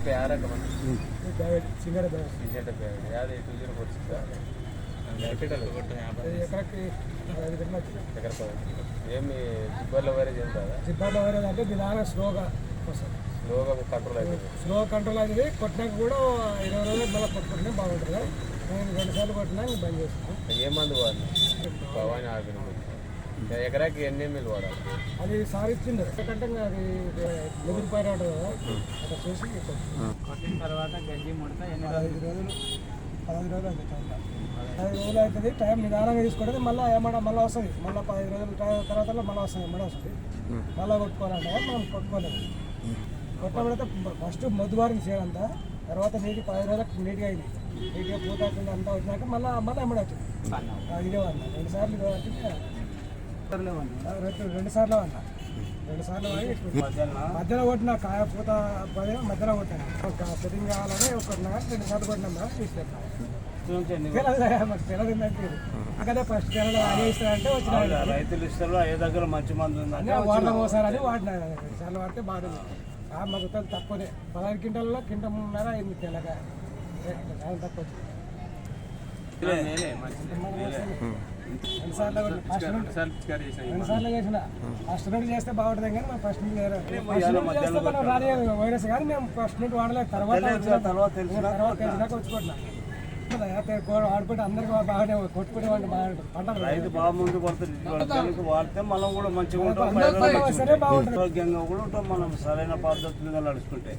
प्यारा कमन सिंगर सीजेंट प्यारा याद 2046 ఎకరాకి ఏమి జిబ్బర్లో వైరేజ్ ఏం కాదా? జిబ్బర్లో వైరేజ్ అంటే దీని స్లోగా వస్తుంది, స్లోగా కంట్రోల్ అవుతుంది. స్లో కంట్రోల్ అవుతుంది. కొట్టినాక కూడా 20 రోజులు మళ్ళీ కొట్టుకుంటే బాగుంటుంది. నేను 2 సార్లు కొట్టినా బంద్ చేస్తాను. ఏ మందు వాడినా భవాని ఆర్పిన ఎకరాకి ఎన్ని ఎంఎల్ వాడాలి? అది సార్ ఇచ్చింది. ఎందుకంటే అది ఎదురుపోయిన ఉంటుంది కదా, అక్కడ చూసి కొట్టిన తర్వాత గడ్డి ముడత 15 రోజులు అవుతుంది. 15 రోజులు అవుతుంది. టైం నిదానంగా తీసుకుంటుంది. మళ్ళీ మళ్ళీ వస్తుంది. మళ్ళీ 15 రోజుల తర్వాత మళ్ళీ వస్తుంది. మళ్ళీ కొట్టుకోవాలంటే మనం కొట్టుకోలేదు. కొట్టబడితే ఫస్ట్ మొద్దుబారిని చేయాలంతా, తర్వాత నీటి 15 రోజులకు నీట్గా అయింది. నీట్గా పూతాకుండా అంతా వచ్చినాక మళ్ళీ ఎమ్మడి వచ్చింది. ఇదే అన్న 2 సార్లు ఇదే వచ్చింది. 2 సార్లు అన్న 2 సార్లు మధ్యలో కొట్టిన కాయ పూత మధ్యలో కొట్టాను. సెట్టింగ్ కావాలని కొట్టినా 2 సార్లు కొట్టినా తీసుకెళ్తాను. తెలదిందంటే అక్కడే ఫస్ట్ తెలలో అని ఇస్తారంటే వచ్చిన రైతులు ఇస్తారు. ఏ దగ్గర మంచి మంది ఉందని వాడడం ఒకసారి వాడినా 2 సార్లు వాడితే బాగుంది. మాకు తక్కువనే 15 క్వింటాల్లో క్వింటన్నర అయింది. తెల్లగా తక్కువ 2 సార్లు చేసిన. ఫస్ట్ నుండి చేస్తే బాగుంటుంది కానీ మనం ఫస్ట్ నుండి చేస్తే మనం రాని వైరస్ కానీ మేము ఫస్ట్ నుండి వాడలేదు. తర్వాత తెలిసినాక వచ్చుకుంటున్నాం. ఆడుకుంటే అందరికి బాగానే కొట్టుకునేవాడిని. బాగా పంటలు రైతు బాగా ముందు పడుతుంది. వాడితే మనం కూడా మంచిగా ఉంటాం, ఆరోగ్యంగా కూడా ఉంటాం. మనం సరైన పద్ధతులుగా నడుచుకుంటే